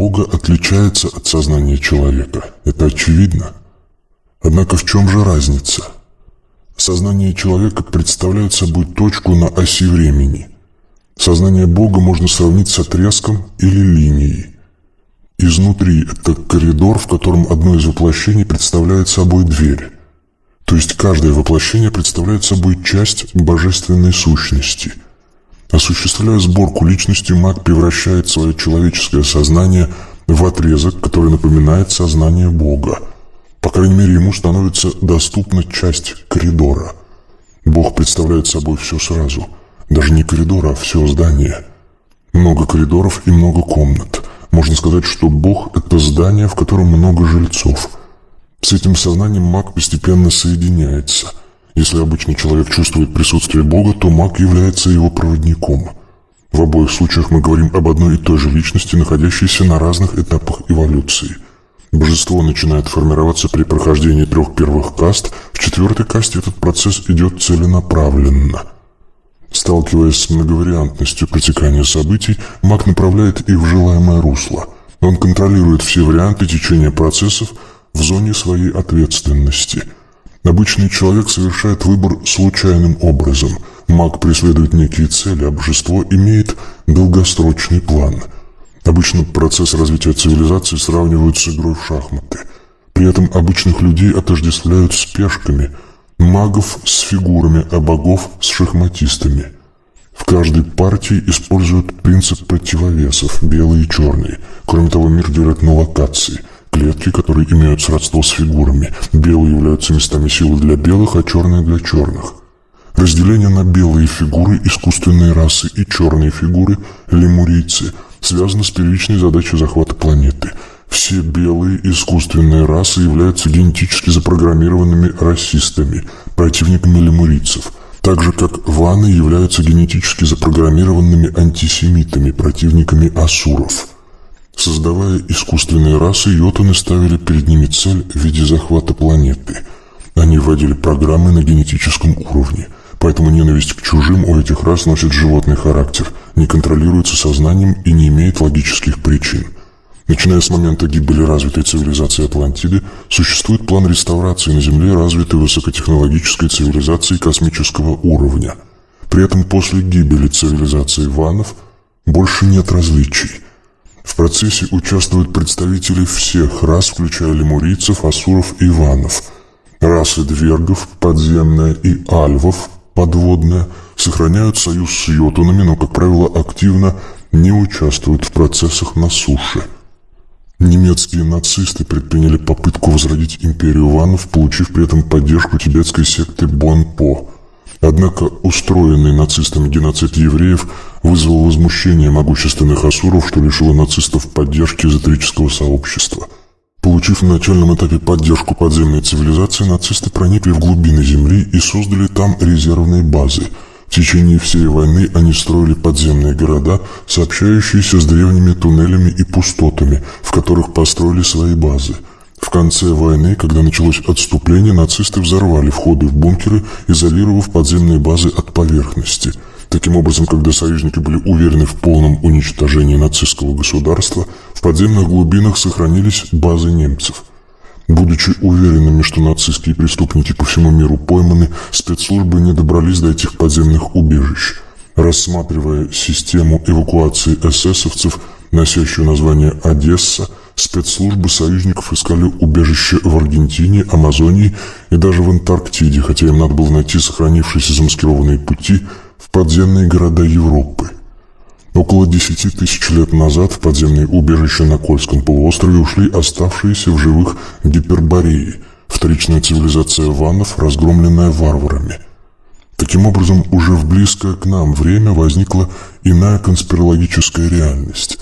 Бога отличается от сознания человека. Это очевидно. Однако в чем же разница? Сознание человека представляет собой точку на оси времени. Сознание Бога можно сравнить с отрезком или линией. Изнутри это коридор, в котором одно из воплощений представляет собой дверь. То есть каждое воплощение представляет собой часть божественной сущности. Осуществляя сборку личности, маг превращает свое человеческое сознание в отрезок, который напоминает сознание Бога. По крайней мере, ему становится доступна часть коридора. Бог представляет собой все сразу. Даже не коридор, а все здание. Много коридоров и много комнат. Можно сказать, что Бог – это здание, в котором много жильцов. С этим сознанием маг постепенно соединяется. Если обычный человек чувствует присутствие Бога, то маг является его проводником. В обоих случаях мы говорим об одной и той же личности, находящейся на разных этапах эволюции. Божество начинает формироваться при прохождении 3 первых каст. В 4-й касте этот процесс идет целенаправленно. Сталкиваясь с многовариантностью протекания событий, маг направляет их в желаемое русло. Он контролирует все варианты течения процессов в зоне своей ответственности. Обычный человек совершает выбор случайным образом. Маг преследует некие цели, а божество имеет долгосрочный план. Обычно процесс развития цивилизации сравнивают с игрой в шахматы. При этом обычных людей отождествляют с пешками, магов с фигурами, а богов с шахматистами. В каждой партии используют принцип противовесов, белые и черные. Кроме того, мир делят на локации, клетки, которые имеют сродство с фигурами. Белые являются местами силы для белых, а черные для черных. Разделение на белые фигуры, искусственные расы, и черные фигуры, лемурийцы, связано с первичной задачей захвата планеты. Все белые искусственные расы являются генетически запрограммированными расистами, противниками лемурийцев, так же как ваны являются генетически запрограммированными антисемитами, противниками асуров. Создавая искусственные расы, йотуны ставили перед ними цель в виде захвата планеты. Они вводили программы на генетическом уровне, поэтому ненависть к чужим у этих рас носит животный характер, не контролируется сознанием и не имеет логических причин. Начиная с момента гибели развитой цивилизации Атлантиды, существует план реставрации на Земле развитой высокотехнологической цивилизации космического уровня. При этом после гибели цивилизации ванов больше нет различий. В процессе участвуют представители всех рас, включая лемурийцев, асуров и ванов. Расы двергов, подземная, и альвов, подводная, сохраняют союз с йотунами, но, как правило, активно не участвуют в процессах на суше. Немецкие нацисты предприняли попытку возродить империю ванов, получив при этом поддержку тибетской секты Бонпо. Однако устроенный нацистами геноцид евреев вызвал возмущение могущественных асуров, что лишило нацистов поддержки эзотерического сообщества. Получив на начальном этапе поддержку подземной цивилизации, нацисты проникли в глубины Земли и создали там резервные базы. В течение всей войны они строили подземные города, сообщающиеся с древними туннелями и пустотами, в которых построили свои базы. В конце войны, когда началось отступление, нацисты взорвали входы в бункеры, изолировав подземные базы от поверхности. Таким образом, когда союзники были уверены в полном уничтожении нацистского государства, в подземных глубинах сохранились базы немцев. Будучи уверенными, что нацистские преступники по всему миру пойманы, спецслужбы не добрались до этих подземных убежищ. Рассматривая систему эвакуации эсэсовцев, носящую название «Одесса», спецслужбы союзников искали убежище в Аргентине, Амазонии и даже в Антарктиде, хотя им надо было найти сохранившиеся замаскированные пути в подземные города Европы. Около 10 тысяч лет назад в подземные убежища на Кольском полуострове ушли оставшиеся в живых гипербореи, вторичная цивилизация ванов, разгромленная варварами. Таким образом, уже в близкое к нам время возникла иная конспирологическая реальность.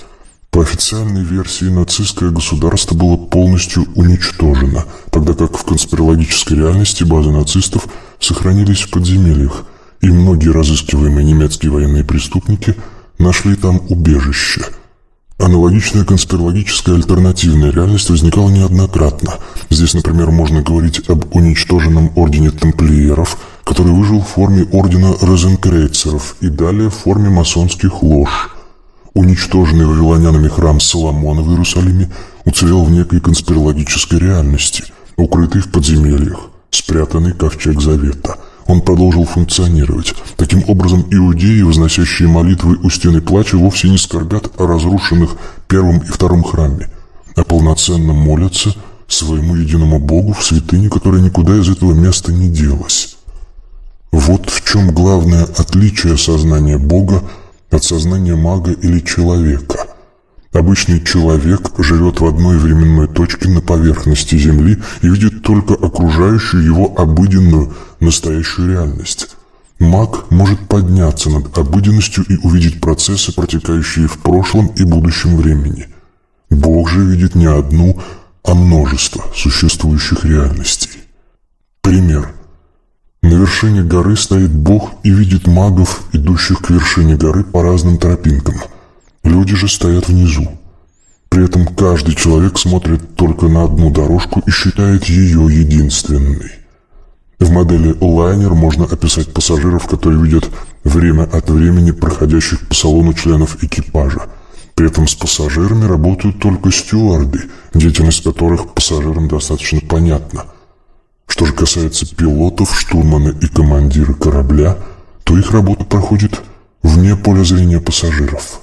По официальной версии, нацистское государство было полностью уничтожено, тогда как в конспирологической реальности базы нацистов сохранились в подземельях, и многие разыскиваемые немецкие военные преступники нашли там убежище. Аналогичная конспирологическая альтернативная реальность возникала неоднократно. Здесь, например, можно говорить об уничтоженном ордене тамплиеров, который выжил в форме ордена розенкрейцеров и далее в форме масонских лож. Уничтоженный вавилонянами храм Соломона в Иерусалиме уцелел в некой конспирологической реальности, укрытый в подземельях, спрятанный ковчег Завета. Он продолжил функционировать. Таким образом, иудеи, возносящие молитвы у стены плача, вовсе не скорбят о разрушенных первом и втором храме, а полноценно молятся своему единому Богу в святыне, которая никуда из этого места не делась. Вот в чем главное отличие сознания Бога от сознания мага или человека. Обычный человек живет в одной временной точке на поверхности Земли и видит только окружающую его обыденную, настоящую реальность. Маг может подняться над обыденностью и увидеть процессы, протекающие в прошлом и будущем времени. Бог же видит не одну, а множество существующих реальностей. Пример. На вершине горы стоит Бог и видит магов, идущих к вершине горы по разным тропинкам. Люди же стоят внизу. При этом каждый человек смотрит только на одну дорожку и считает ее единственной. В модели лайнер можно описать пассажиров, которые видят время от времени проходящих по салону членов экипажа. При этом с пассажирами работают только стюарды, деятельность которых пассажирам достаточно понятна. Что же касается пилотов, штурмана и командира корабля, то их работа проходит вне поля зрения пассажиров.